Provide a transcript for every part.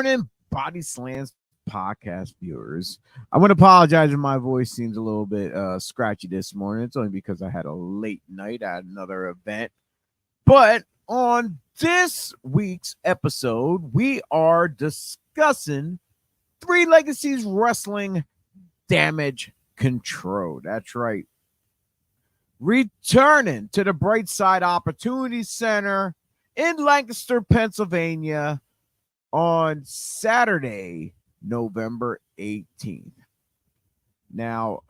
morning, BodySlams podcast viewers. I want to apologize if my voice seems a little bit scratchy this morning. It's only because I had a late night at another event. But on this week's episode, we are discussing Three Legacies Wrestling Damage Control. That's right. Returning to the Brightside Opportunity Center in Lancaster, Pennsylvania on Saturday, November 18th. Now,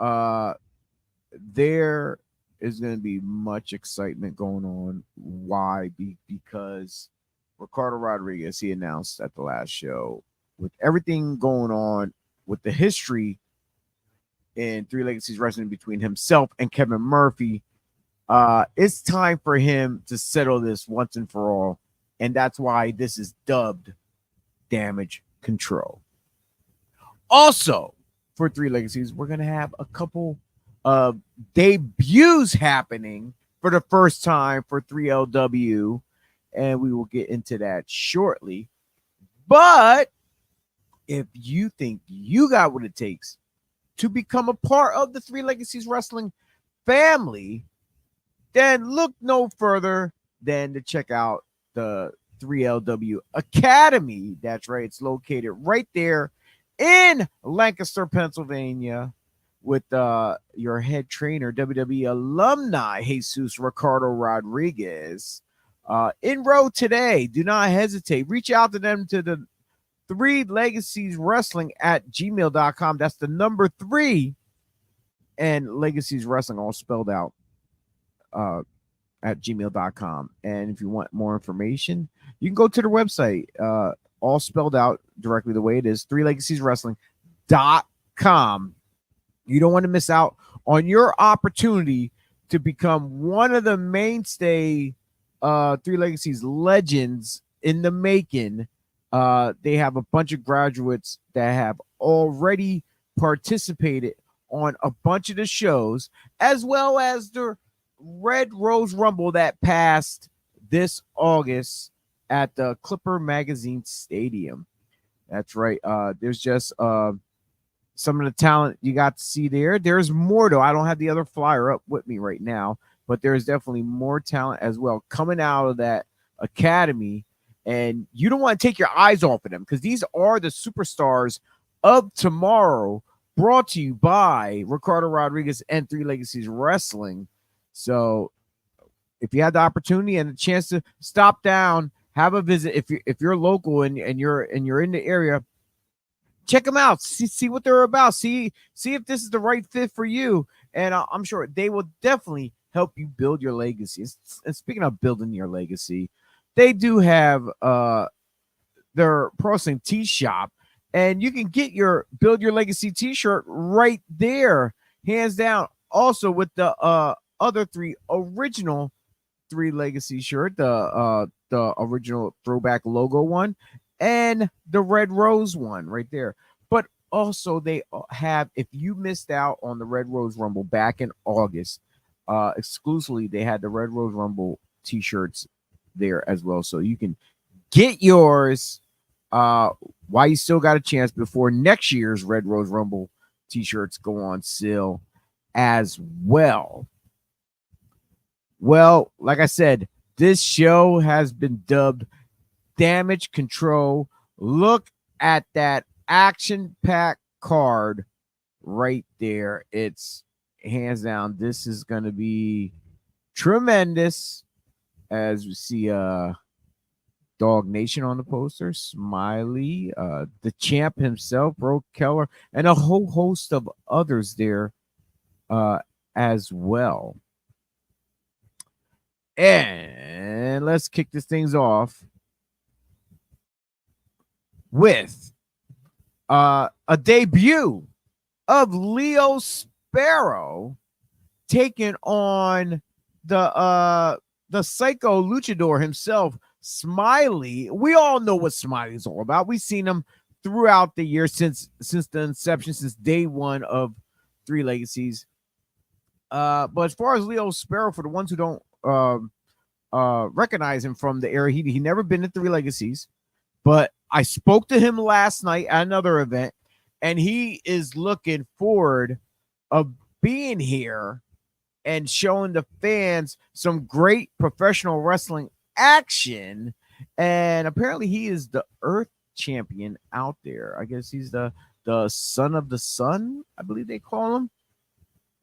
there is going to be much excitement going on. Why? Because Ricardo Rodriguez, he announced at the last show, with everything going on with the history in Three Legacies Wrestling between himself and Kevin Murphy, it's time for him to settle this once and for all. And that's why this is dubbed Damage Control. Also, for Three Legacies, we're going to have a couple of debuts happening for the first time for 3LW, and we will get into that shortly. But if you think you got what it takes to become a part of the Three Legacies Wrestling family, then look no further than to check out the 3LW Academy. That's right. It's located right there in Lancaster, Pennsylvania, with your head trainer, WWE alumni, Jesus Ricardo Rodriguez. Enroll today. Do not hesitate. Reach out to them to the Three Legacies Wrestling at gmail.com. That's the number 3 and Legacies Wrestling all spelled out at gmail.com. And if you want more information, you can go to the website, all spelled out directly the way it is, threelegacieswrestling.com. You don't want to miss out on your opportunity to become one of the mainstay Three Legacies legends in the making. They have a bunch of graduates that have already participated on a bunch of the shows, as well as the Red Rose Rumble that passed this August at the Clipper Magazine Stadium. That's right. There's just some of the talent you got to see there. There's more, though. I don't have the other flyer up with me right now, but there's definitely more talent as well coming out of that academy. And you don't want to take your eyes off of them, because these are the superstars of tomorrow, brought to you by Ricardo Rodriguez and Three Legacies Wrestling. So if you had the opportunity and the chance to stop down, have a visit. If you're local and you're in the area, check them out. See what they're about. See if this is the right fit for you. And I'm sure they will definitely help you build your legacy. And speaking of building your legacy, they do have their Pro Wrestling Tee Shop, and you can get your Build Your Legacy T-shirt right there, hands down. Also with the other 3 original Three Legacy shirt, the original throwback logo one, and the Red Rose one right there. But also they have, if you missed out on the Red Rose Rumble back in August, exclusively they had the Red Rose Rumble T-shirts there as well, so you can get yours while you still got a chance before next year's Red Rose Rumble T-shirts go on sale as well. Well, like I said, this show has been dubbed Damage Control. Look at that action-packed card right there. It's hands down, this is going to be tremendous. As we see Dog Nation on the poster, Smiley, the champ himself, Bro Keller, and a whole host of others there as well. And let's kick this things off with a debut of Leo Sparrow taking on the psycho luchador himself, Smiley. We all know what Smiley's all about. We've seen him throughout the year since the inception, since day one of Three Legacies. But as far as Leo Sparrow, for the ones who don't recognize him from the era, he never been in Three Legacies, but I spoke to him last night at another event, and he is looking forward of being here and showing the fans some great professional wrestling action. And apparently he is the Earth champion out there. I guess he's the son of the sun, I believe they call him.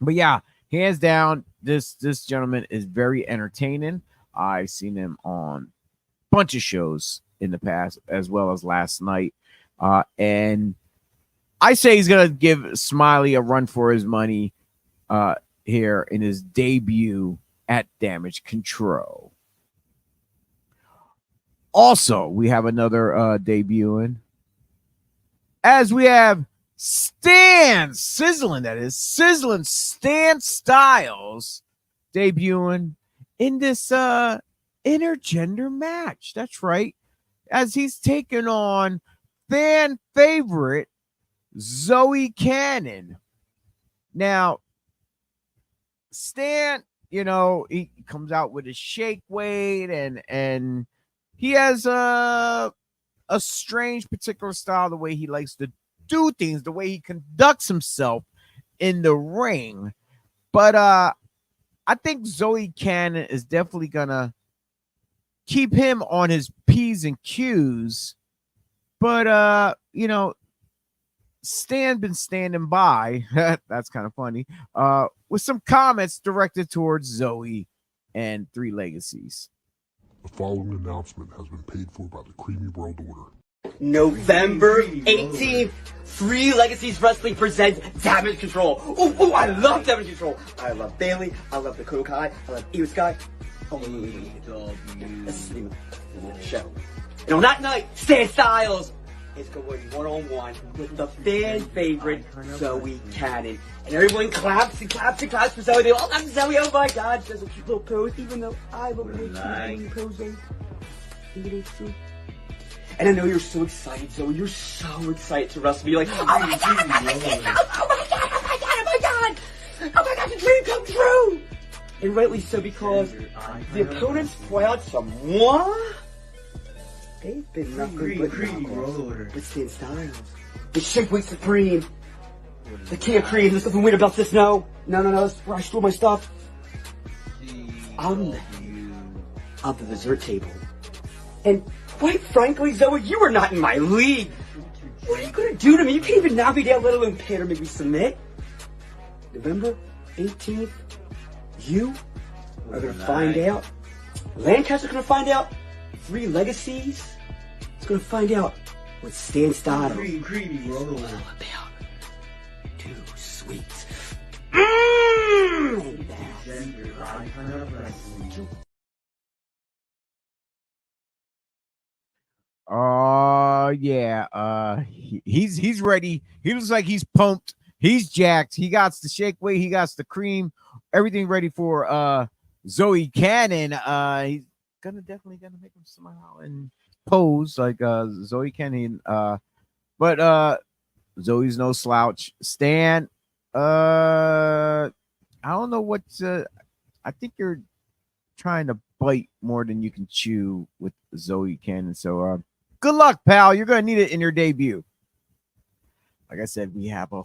But yeah, hands down, this gentleman is very entertaining. I've seen him on a bunch of shows in the past, as well as last night. And I say he's gonna give Smiley a run for his money here in his debut at Damage Control. Also, we have another debuting, as we have Sizzling Stan Styles debuting in this intergender match. That's right, as he's taking on fan favorite Zoe Cannon. Now, Stan, he comes out with a shake weight, and he has a strange particular style, the way he likes to do things, the way he conducts himself in the ring. But I think Zoe Cannon is definitely gonna keep him on his P's and Q's. But Stan been standing by. That's kind of funny. With some comments directed towards Zoe and Three Legacies. The following announcement has been paid for by the Creamy World Order. November 18th, Three Legacies Wrestling presents Damage Control. Oh, I love Damage Control. I love Bailey. I love the Kokai. I love Io Sky. Oh, wait. This is the name of the show. And on that night, Stan Styles is going one-on-one with the fan favorite Zoe Cannon. And everyone claps and claps and claps for Zoe. They all love Zoe. Oh my God, she does a cute little pose, even though I love the posing. And I know you're so excited, Zoe. You're so excited to wrestle me. You're like, oh my God, oh my God, the dream come true. And rightly so, because the opponents point out some they've been nothing but Stan Styles. The Shapeweight Supreme. The King of Cream. There's nothing weird about this, no. No, that's where I stole my stuff. I'm the head of the dessert table. And quite frankly, Zoe, you are not in my league. What are you going to do to me? You can't even knock me down, let alone pin or make me submit. November 18th, you are going to find out. Lancaster's going to find out. Three Legacies is going to find out what Stan Styles is all about. Too sweet. He's ready. He looks like he's pumped. He's jacked. He got the shake weight. He got the cream. Everything ready for Zoe Cannon. He's definitely gonna make him smile and pose like Zoe Cannon. But Zoe's no slouch. Stan, I don't know what I think you're trying to bite more than you can chew with Zoe Cannon. So good luck, pal. You're gonna need it in your debut. Like I said, we have a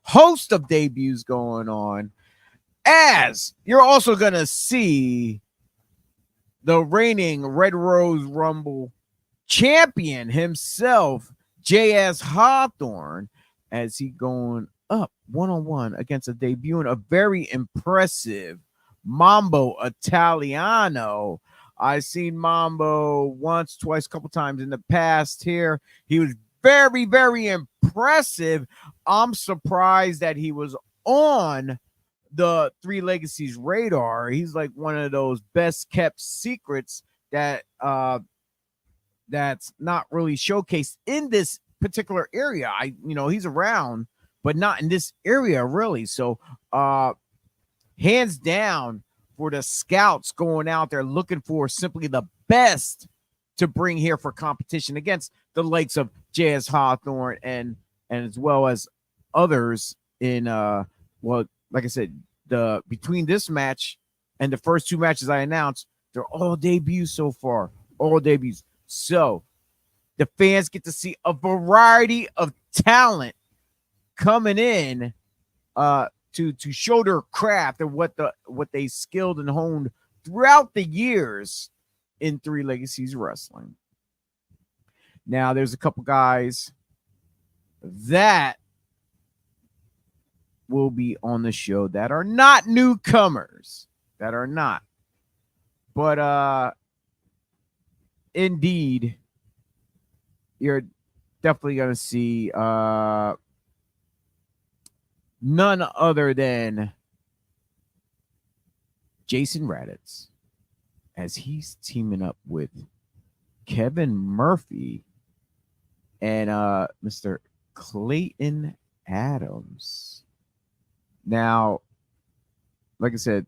host of debuts going on, as you're also gonna see the reigning Red Rose Rumble champion himself, J.S. Hawthorne, as he going up one-on-one against a debut and a very impressive Mambo Italiano. I've seen Mambo once, twice, a couple times in the past here. He was very, very impressive. I'm surprised that he was on the Three Legacies radar. He's like one of those best kept secrets that that's not really showcased in this particular area. He's around, but not in this area really. So hands down for the scouts going out there looking for simply the best to bring here for competition against the likes of J.S. Hawthorne and as well as others in like I said, between this match and the first two matches I announced, they're all debuts so far. All debuts. So the fans get to see a variety of talent coming in to show their craft and what they skilled and honed throughout the years in Three Legacies Wrestling. Now, there's a couple guys that will be on the show that are not newcomers, that are not. But indeed, you're definitely going to see none other than Jason Raditz, as he's teaming up with Kevin Murphy and Mr. Clayton Adams. Now, like I said,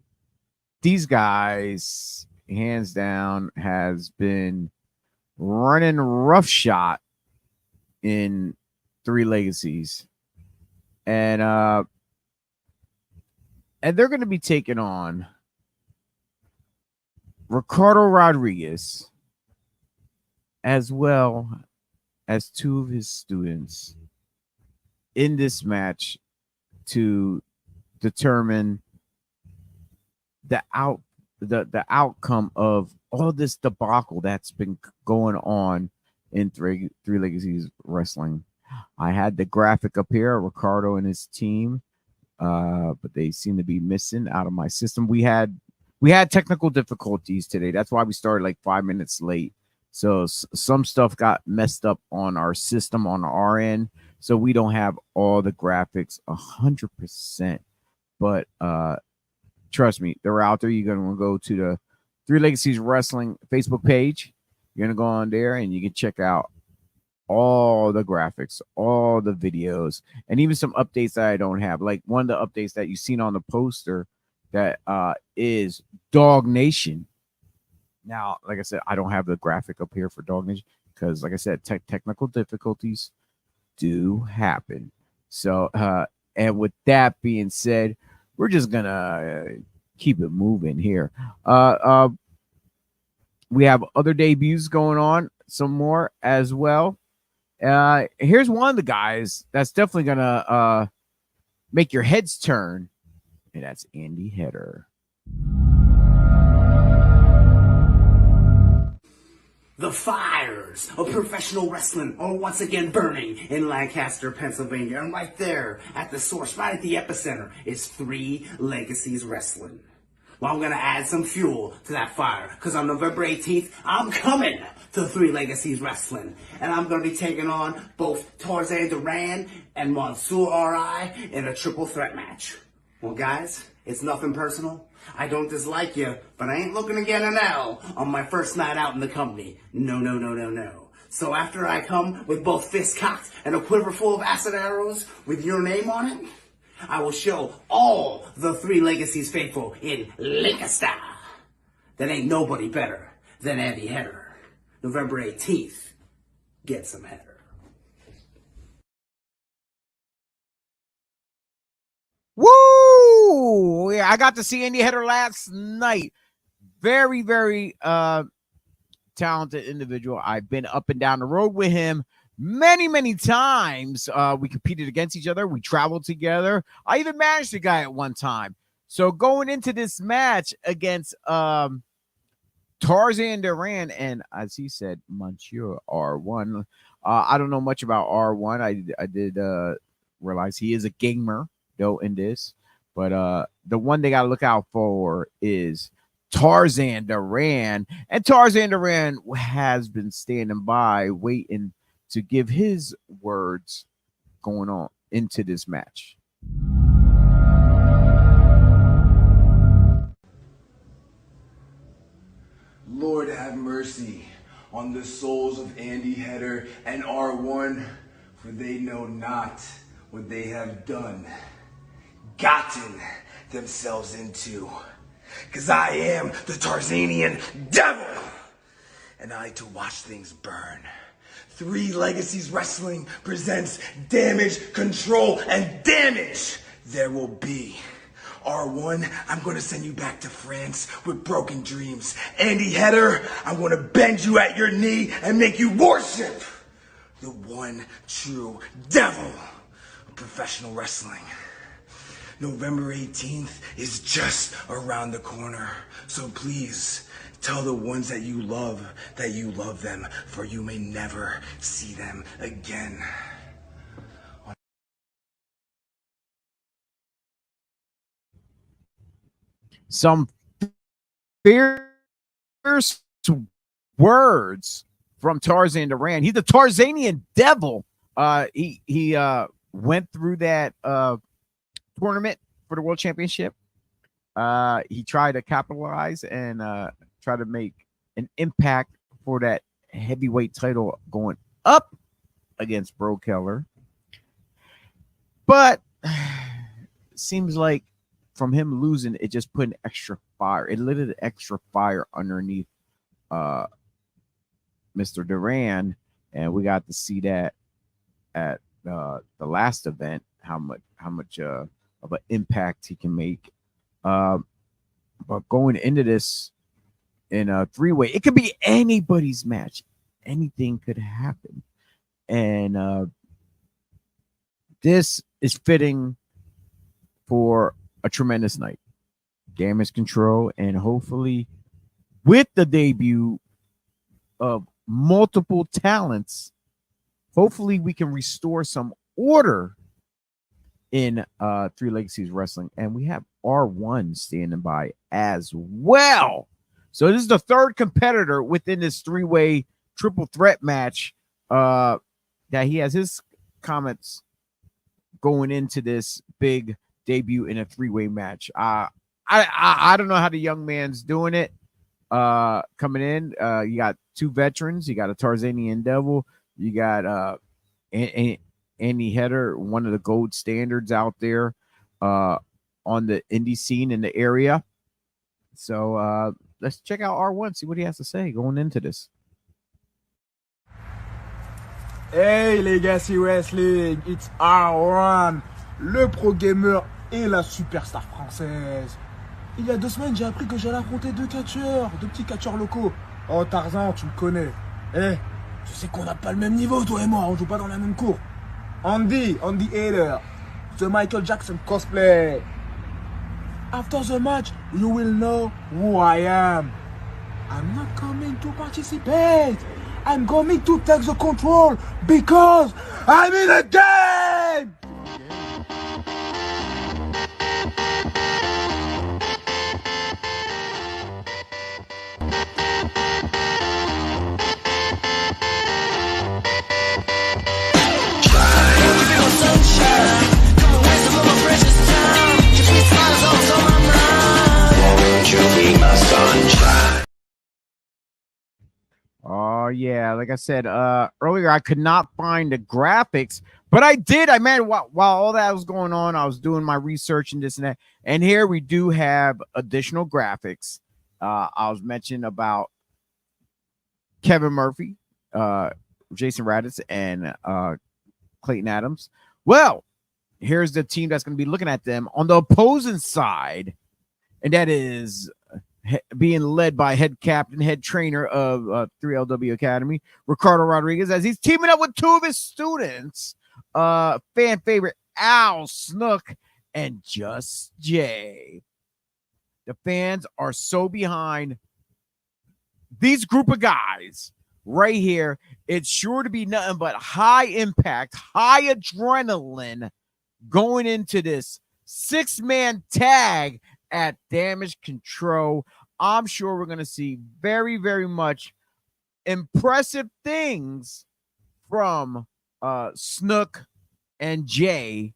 these guys, hands down, has been running roughshod in Three Legacies. And they're going to be taking on Ricardo Rodriguez, as well as two of his students, in this match to determine the outcome of all this debacle that's been going on in Three Legacies Wrestling. I had the graphic up here, Ricardo and his team, but they seem to be missing out of my system. We had technical difficulties today. That's why we started like 5 minutes late. So some stuff got messed up on our system on our end. So we don't have all the graphics 100%. But trust me, they're out there. You're going to go to the Three Legacies Wrestling Facebook page. You're going to go on there and you can check out all the graphics, all the videos, and even some updates that I don't have. Like one of the updates that you've seen on the poster that is Dog Nation. Now, like I said, I don't have the graphic up here for Dog Nation because, like I said, technical difficulties do happen. So, and with that being said, we're just gonna keep it moving here. We have other debuts going on, some more as well. Here's one of the guys that's definitely gonna make your heads turn, and that's Andy Header. The fires of professional wrestling are once again burning in Lancaster, Pennsylvania. And right there at the source, right at the epicenter, is Three Legacies Wrestling. Well, I'm going to add some fuel to that fire because on November 18th, I'm coming to Three Legacies Wrestling. And I'm going to be taking on both Tarzan Duran and Mansoor R.I. in a triple threat match. Well, guys, it's nothing personal. I don't dislike you, but I ain't looking to get an L on my first night out in the company. No, no, no, no, no. So after I come with both fists cocked and a quiver full of acid arrows with your name on it, I will show all the Three Legacies faithful in Lancaster that ain't nobody better than Andy Header. November 18th, get some Header. Woo! Yeah, I got to see Andy Header last night. Very, very talented individual. I've been up and down the road with him many, many times. We competed against each other. We traveled together. I even managed a guy at one time. So going into this match against Tarzan Duran and, as he said, Monsieur R1. I don't know much about R1. I did realize he is a gamer, though, in this. But the one they got to look out for is Tarzan Duran. And Tarzan Duran has been standing by, waiting to give his words going on into this match. Lord have mercy on the souls of Andy Header and R1, for they know not what they have done, gotten themselves into. 'Cause I am the Tarzanian devil, and I to watch things burn. Three Legacies Wrestling presents Damage Control, and damage there will be. R1, I'm gonna send you back to France with broken dreams. Andy Header, I'm gonna bend you at your knee and make you worship the one true devil of professional wrestling. November 18th is just around the corner. So please, tell the ones that you love them, for you may never see them again. Some fierce words from Tarzan Duran. He's the Tarzanian devil. He went through that tournament for the World Championship. He tried to capitalize and try to make an impact for that heavyweight title going up against Bro Keller. But seems like from him losing, it just put an extra fire. It lit an extra fire underneath Mr. Duran, and we got to see that at the last event, how much of an impact he can make. But going into this in a three-way, it could be anybody's match. Anything could happen. And this is fitting for a tremendous night. Damage control, and hopefully with the debut of multiple talents, hopefully we can restore some order in Three Legacies Wrestling. And we have R1 standing by as well. So this is the third competitor within this three-way triple threat match that he has his comments going into this big debut in a three-way match. I don't know how the young man's doing it coming in. You got two veterans. You got a Tarzanian devil. You got Andy Header, one of the gold standards out there on the indie scene in the area. So let's check out R1, see what he has to say going into this. Hey Legacy Wrestling, it's R1, le pro gamer et la superstar française. Il y a 2 semaines, j'ai appris que j'allais affronter 2 petits catcheurs locaux. Oh Tarzan, tu me connais. Eh, tu sais qu'on n'a pas le même niveau, toi et moi, on joue pas dans la même cour. Andy Hader, the Michael Jackson cosplay. After the match, you will know who I am. I'm not coming to participate. I'm coming to take the control because I'm in a game! Oh yeah, like I said earlier, I could not find the graphics, but I did. While all that was going on, I was doing my research and this and that. And here we do have additional graphics. I was mentioning about Kevin Murphy, Jason Raditz, and Clayton Adams. Well, here's the team that's going to be looking at them on the opposing side, and that is being led by head captain, head trainer of 3LW Academy, Ricardo Rodriguez, as he's teaming up with 2 of his students, fan favorite Al Snook and Just Jay. The fans are so behind these group of guys right here. It's sure to be nothing but high impact, high adrenaline going into this 6-man tag at Damage Control. I'm sure we're going to see very, very much impressive things from Snook and Jay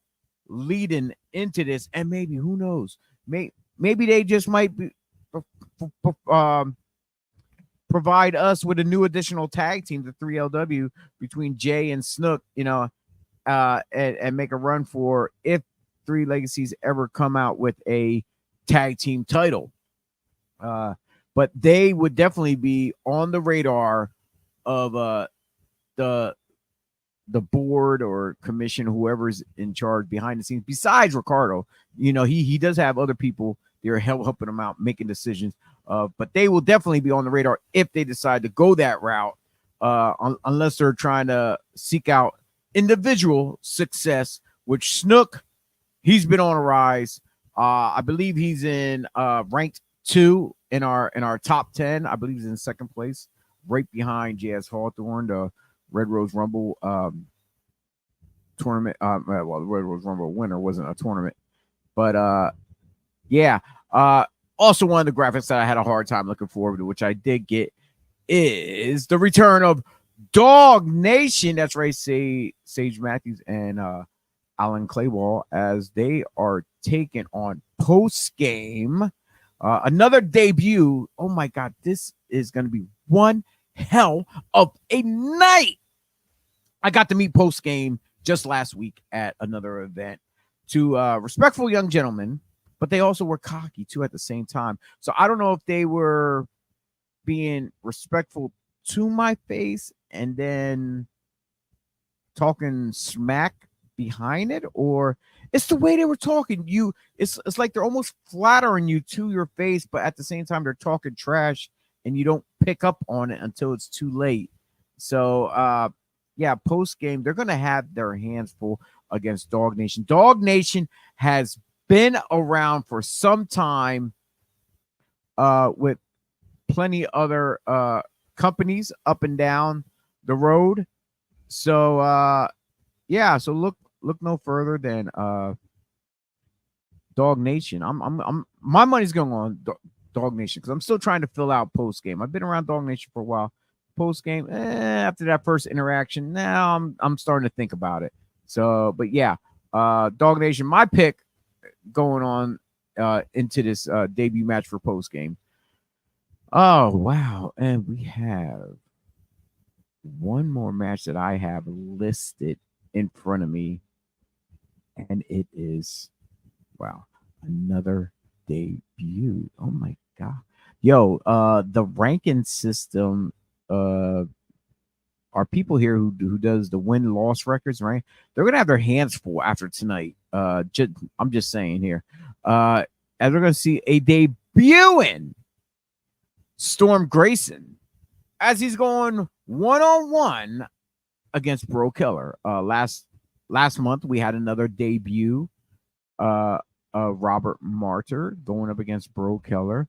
leading into this. And maybe, who knows, maybe they just might be provide us with a new additional tag team, the 3LW, between Jay and Snook, and make a run for if Three Legacies ever come out with a tag team title. But they would definitely be on the radar of the the board or commission, whoever's in charge behind the scenes, besides Ricardo. He does have other people that are helping him out making decisions. But they will definitely be on the radar if they decide to go that route, unless they're trying to seek out individual success, which Snook, he's been on a rise. I believe he's in ranked 2 in our top 10. I believe he's in second place, right behind JS Hawthorne, the Red Rose Rumble tournament. Well, the Red Rose Rumble winner wasn't a tournament, but yeah. Also, one of the graphics that I had a hard time looking forward to, which I did get, is the return of Dog Nation. That's right, Sage Matthews and Alan Clayball, as they are taking on Post Game. Another debut. Oh my God, this is going to be one hell of a night. I got to meet Post Game just last week at another event. Two respectful young gentlemen, but they also were cocky too at the same time. So I don't know if they were being respectful to my face and then talking smack behind it, or it's the way they were talking. It's like they're almost flattering you to your face, but at the same time they're talking trash and you don't pick up on it until it's too late. So yeah, post game they're gonna have their hands full against Dog Nation. Dog Nation has been around for some time with plenty other companies up and down the road. So yeah, so look no further than Dog Nation. I'm my money's going on Dog Nation because I'm still trying to fill out post game. I've been around Dog Nation for a while. Post game, after that first interaction, now I'm starting to think about it. So, but yeah, Dog Nation, my pick going on into this debut match for post game. Oh wow, and we have one more match that I have listed in front of me, and it is another debut. Oh my God, yo, the ranking system are people here who does the win-loss records, right? They're gonna have their hands full after tonight. I'm just saying here, as we're gonna see a debuting Storm Grayson as he's going one-on-one against Bro Keller. Last month we had another debut, Robert Martyr going up against Bro Keller.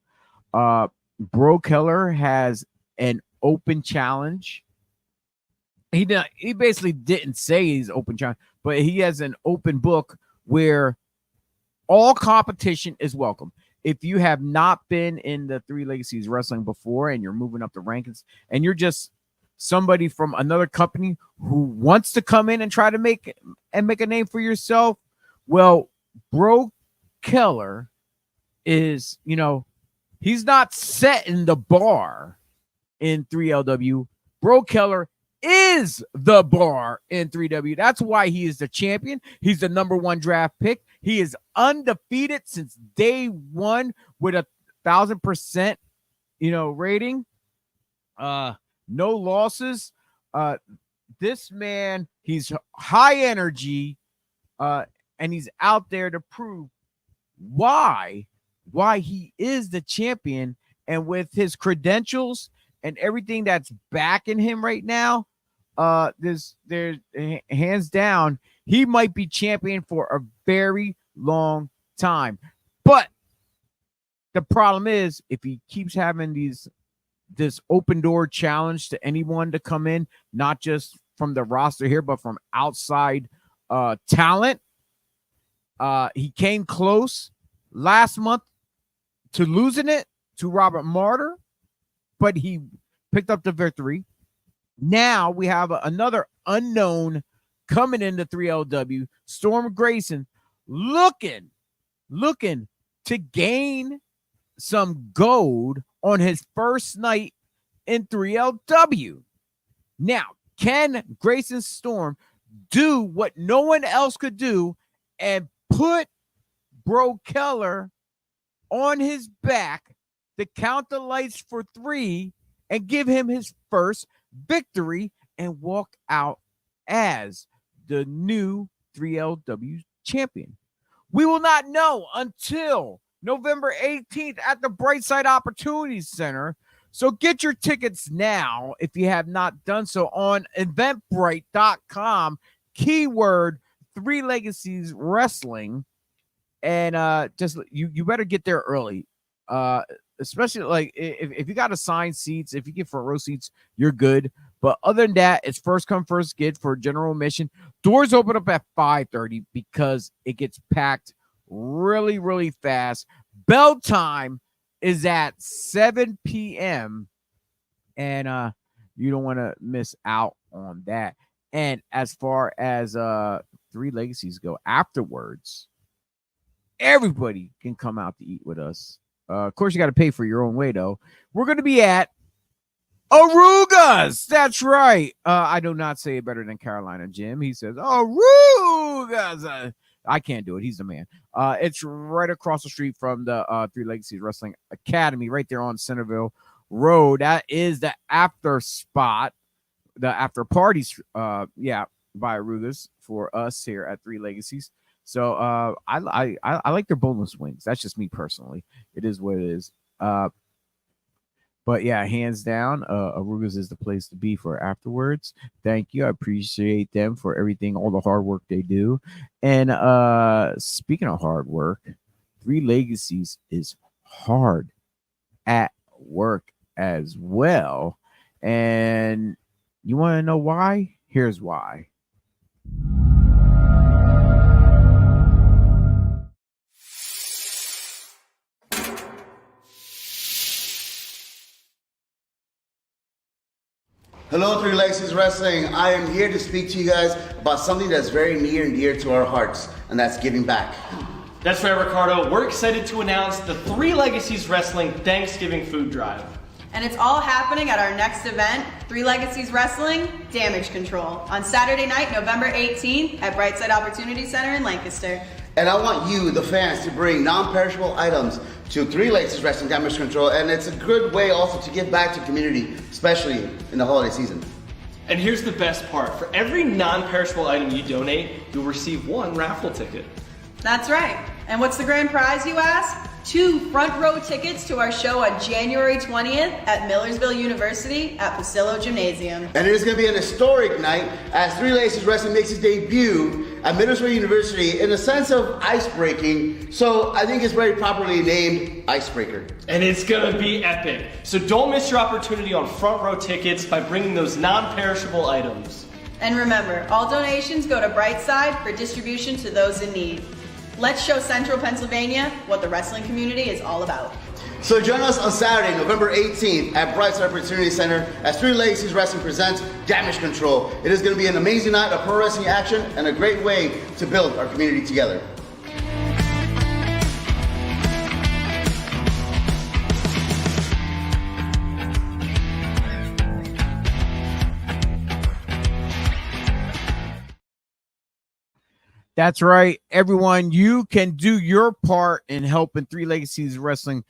Bro Keller has an open challenge. He basically didn't say he's open challenge, but he has an open book where all competition is welcome. If you have not been in the Three Legacies wrestling before and you're moving up the rankings and you're just somebody from another company who wants to come in and try to make a name for yourself, well, Bro Keller is, he's not setting the bar in 3LW. Bro Keller is the bar in 3W. That's why he is the champion. He's the number 1 draft pick. He is undefeated since day 1 with 1,000%, rating. No losses. This man, he's high energy, and he's out there to prove why he is the champion. And with his credentials and everything that's backing him right now, there's hands down, he might be champion for a very long time. But the problem is, if he keeps having this open door challenge to anyone to come in, not just from the roster here, but from outside talent, he came close last month to losing it to Robert Martyr, but he picked up the victory. Now we have another unknown coming into 3LW, Storm Grayson, looking to gain some gold on his first night in 3LW. Now, can Grayson Storm do what no one else could do and put Bro Keller on his back to count the lights for 3 and give him his first victory and walk out as the new 3LW champion. We will not know until November 18th at the Brightside Opportunity Center. So get your tickets now if you have not done so on eventbrite.com, keyword 3 Legacies Wrestling. And just you better get there early. Especially like if you got assigned seats, if you get front row seats, you're good. But other than that, it's first come, first get for general admission. Doors open up at 5:30 because it gets packed really, really fast. Bell time is at 7 p.m. And you don't want to miss out on that. And as far as 3 Legacies go afterwards, everybody can come out to eat with us. Of course, you got to pay for your own way, though. We're going to be at Arugas. That's right. I do not say it better than Carolina Jim. He says Arugas. I can't do it. He's the man. It's right across the street from the 3 Legacies Wrestling Academy, right there on Centerville Road. That is the after spot, the after parties. By Arugas for us here at 3 Legacies. So I like their boneless wings. That's just me personally. It is what it is. But yeah, hands down, Arugas is the place to be for afterwards. Thank you. I appreciate them for everything, all the hard work they do. And speaking of hard work, 3 Legacies is hard at work as well. And you want to know why? Here's why. Hello, 3 Legacies Wrestling. I am here to speak to you guys about something that's very near and dear to our hearts, and that's giving back. That's right, Ricardo. We're excited to announce the 3 Legacies Wrestling Thanksgiving Food Drive. And it's all happening at our next event, 3 Legacies Wrestling Damage Control, on Saturday night, November 18th at Brightside Opportunity Center in Lancaster. And I want you, the fans, to bring non-perishable items to 3 Legacies Wrestling Damage Control, and it's a good way also to give back to the community, especially in the holiday season. And here's the best part. For every non-perishable item you donate, you'll receive 1 raffle ticket. That's right. And what's the grand prize, you ask? 2 front row tickets to our show on January 20th at Millersville University at Pasillo Gymnasium. And it is going to be an historic night as 3 Legacies Wrestling makes its debut at Millersville University in the sense of ice-breaking. So I think it's very properly named Icebreaker. And it's gonna be epic. So don't miss your opportunity on front row tickets by bringing those non-perishable items. And remember, all donations go to Brightside for distribution to those in need. Let's show Central Pennsylvania what the wrestling community is all about. So join us on Saturday, November 18th at Brightside Opportunity Center as 3 Legacies Wrestling presents Damage Control. It is going to be an amazing night of pro wrestling action and a great way to build our community together. That's right, everyone. You can do your part in helping 3 Legacies Wrestling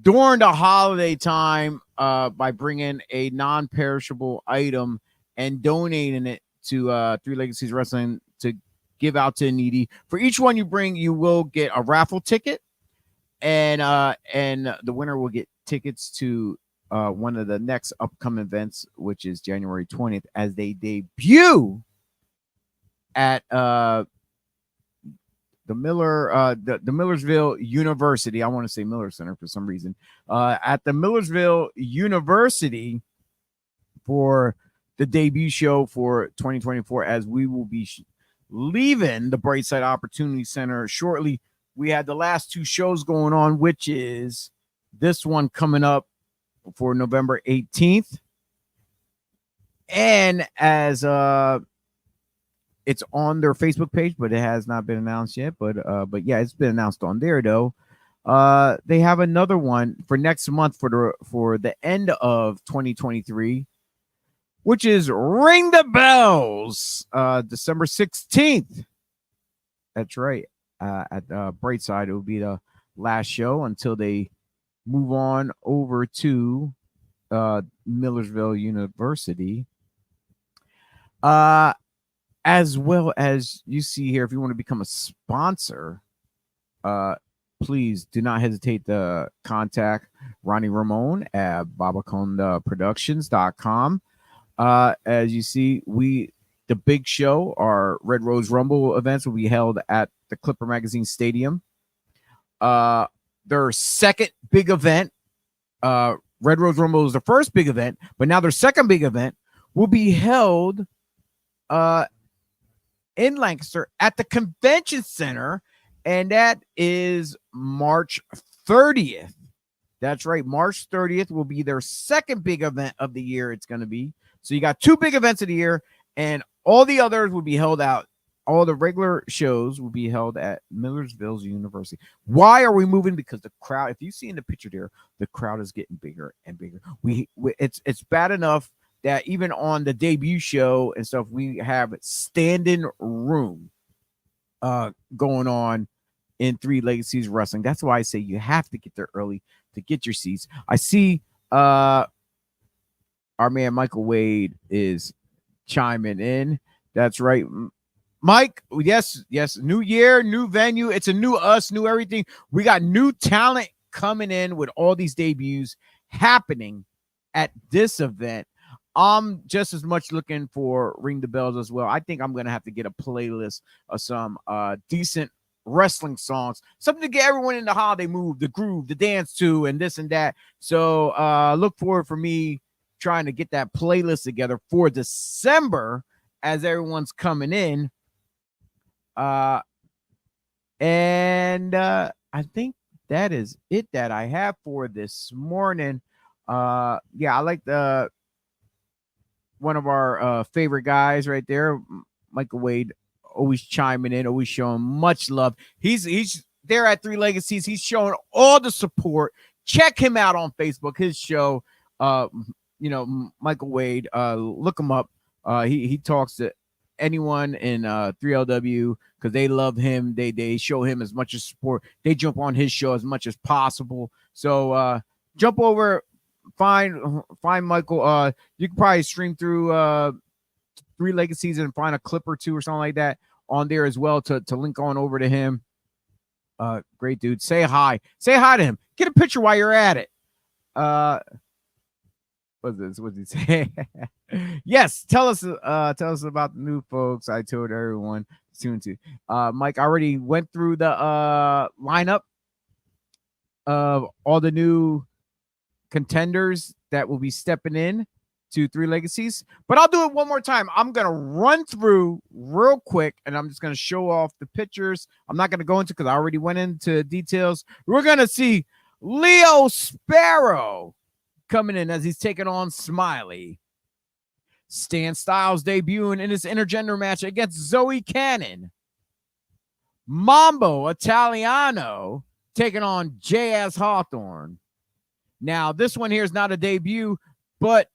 during the holiday time by bringing a non-perishable item and donating it to 3 Legacies Wrestling to give out to the needy. For each one you bring, you will get a raffle ticket, and the winner will get tickets to one of the next upcoming events, which is January 20th, as they debut at the Millersville University. I want to say Miller Center for some reason. At the Millersville University for the debut show for 2024, as we will be leaving the Brightside Opportunity Center shortly. We had the last 2 shows going on, which is this one coming up for November 18th. And as it's on their Facebook page, but it has not been announced yet. But yeah, it's been announced on there though. They have another one for next month for the end of 2023, which is Ring the Bells, December 16th. That's right. At Brightside, it will be the last show until they move on over to Millersville University. as well as you see here, if you want to become a sponsor, please do not hesitate to contact Ronnie Ramon at babacondaproductions.com. As you see, the big show, our Red Rose Rumble events will be held at the Clipper Magazine Stadium. Their second big event, Red Rose Rumble is the first big event, but now their second big event will be held in Lancaster at the Convention Center, and that is March 30th. That's right. March 30th will be their second big event of the year. It's going to be. So you got two big events of the year, and all the others will be held out. All the regular shows will be held at Millersville University. Why are we moving? Because the crowd, if you see in the picture there, the crowd is getting bigger and bigger. It's bad enough that even on the debut show and stuff, we have standing room going on in Three Legacies Wrestling. That's why I say you have to get there early to get your seats. I see our man Michael Wade is chiming in. That's right, Mike. Yes. New year, new venue. It's a new us, new everything. We got new talent coming in with all these debuts happening at this event. I'm just as much looking for Ring the Bells as well. I think I'm gonna have to get a playlist of some decent wrestling songs, something to get everyone in the holiday mood, the groove, the dance to, and this and that. So look forward for me trying to get that playlist together for December as everyone's coming in. And I think that is it that I have for this morning. Yeah, I like one of our favorite guys right there, Michael Wade, always chiming in, always showing much love. He's there at Three Legacies. He's showing all the support. Check him out on Facebook, his show. Michael Wade, look him up. He talks to anyone in 3LW because they love him. They show him as much as support. They jump on his show as much as possible. So jump over, find Michael. You can probably stream through Three Legacies and find a clip or two or something like that on there as well to link on over to him. Great dude. Say hi to him. Get a picture while you're at it. What's he say? Yes, tell us about the new folks. I told everyone soon to. Mike already went through the lineup of all the new contenders that will be stepping in to Three Legacies, but I'll do it one more time. I'm gonna run through real quick, and I'm just gonna show off the pictures. I'm not gonna go into because I already went into details. We're gonna see Leo Sparrow coming in as he's taking on Smiley. Stan Styles debuting in his intergender match against Zoe Cannon. Mambo Italiano taking on J.S. Hawthorne. Now, this one here is not a debut, but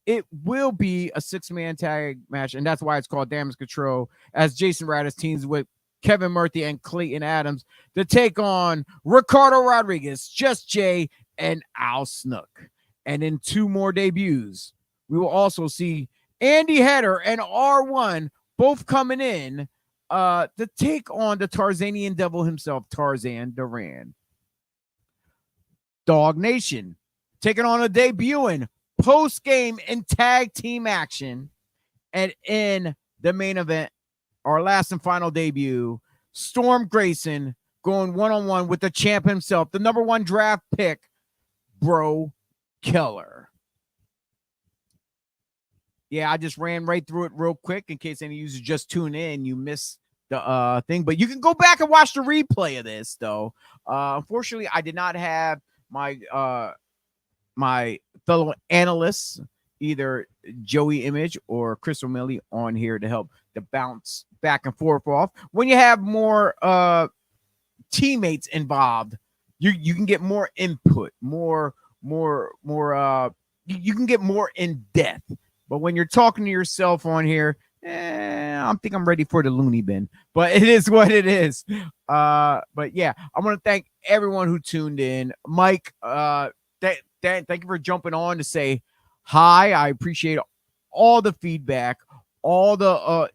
it will be a six-man tag match, and that's why it's called Damage Control, as Jason Radis teams with Kevin Murphy and Clayton Adams to take on Ricardo Rodriguez, Just Jay, and Al Snook. And in two more debuts, we will also see Andy Header and R1 both coming in to take on the Tarzanian devil himself, Tarzan Duran. Dog Nation taking on a debuting post-game and tag team action. And in the main event, our last and final debut, Storm Grayson going one-on-one with the champ himself, the number one draft pick, Bro Keller. Yeah, I just ran right through it real quick in case any users just tune in. You missed the thing, but you can go back and watch the replay of this, though. Unfortunately, I did not have my my fellow analysts, either Joey Image or Crystal Millie, on here to help to bounce back and forth off. When you have more teammates involved, you can get more input, more you can get more in depth. But when you're talking to yourself on here, I think I'm ready for the loony bin, but it is what it is. But yeah, I want to thank everyone who tuned in. Mike, thank you for jumping on to say hi. I appreciate all the feedback, all the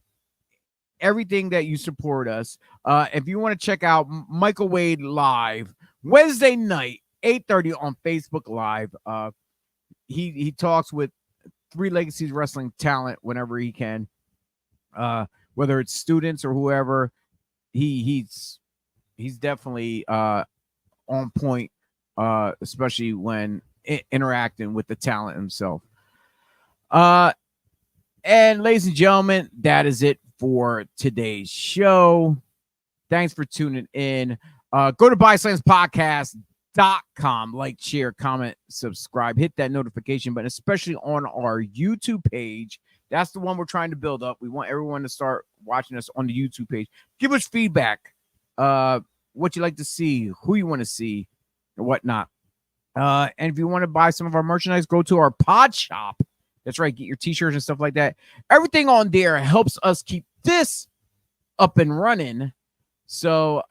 everything that you support us. If you want to check out Michael Wade live Wednesday night, 8:30 on Facebook Live. He talks with Three Legacies wrestling talent whenever he can. Whether it's students or whoever, he's definitely on point, especially when interacting with the talent himself. And ladies and gentlemen, that is it for today's show. Thanks for tuning in. Go to BodySlamsPodcast.com. Like, share, comment, subscribe, hit that notification button, especially on our YouTube page. That's the one we're trying to build up. We want everyone to start watching us on the YouTube page. Give us feedback, what you like to see, who you want to see, and whatnot. And if you want to buy some of our merchandise, go to our pod shop. That's right. Get your t-shirts and stuff like that. Everything on there helps us keep this up and running. So,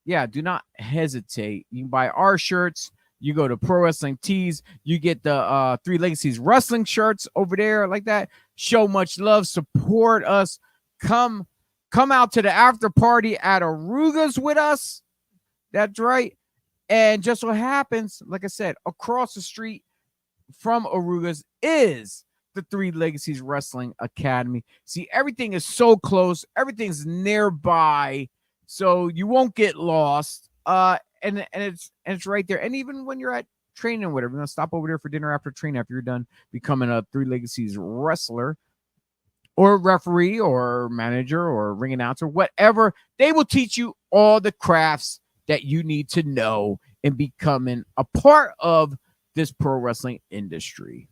yeah, do not hesitate. You can buy our shirts. You go to Pro Wrestling Tees. You get the Three Legacies wrestling shirts over there like that. Show much love. Support us. Come out to the after party at Aruga's with us. That's right. And just so happens, like I said, across the street from Aruga's is the Three Legacies Wrestling Academy. See, everything is so close. Everything's nearby, so you won't get lost. And it's right there. And even when you're at training or whatever, you're gonna stop over there for dinner after training, after you're done becoming a Three Legacies wrestler or referee or manager or ring announcer, whatever. They will teach you all the crafts that you need to know in becoming a part of this pro wrestling industry.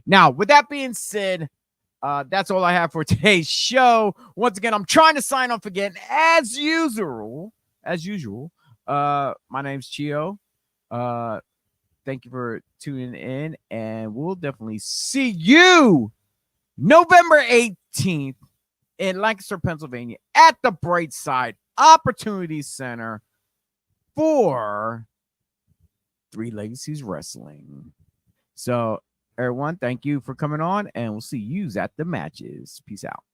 Now, with that being said, that's all I have for today's show. Once again, I'm trying to sign off again as usual. My name's Chio. Thank you for tuning in, and we'll definitely see you November 18th in Lancaster, Pennsylvania at the Brightside Opportunity Center for Three Legacies Wrestling. So, everyone, thank you for coming on, and we'll see you at the matches. Peace out.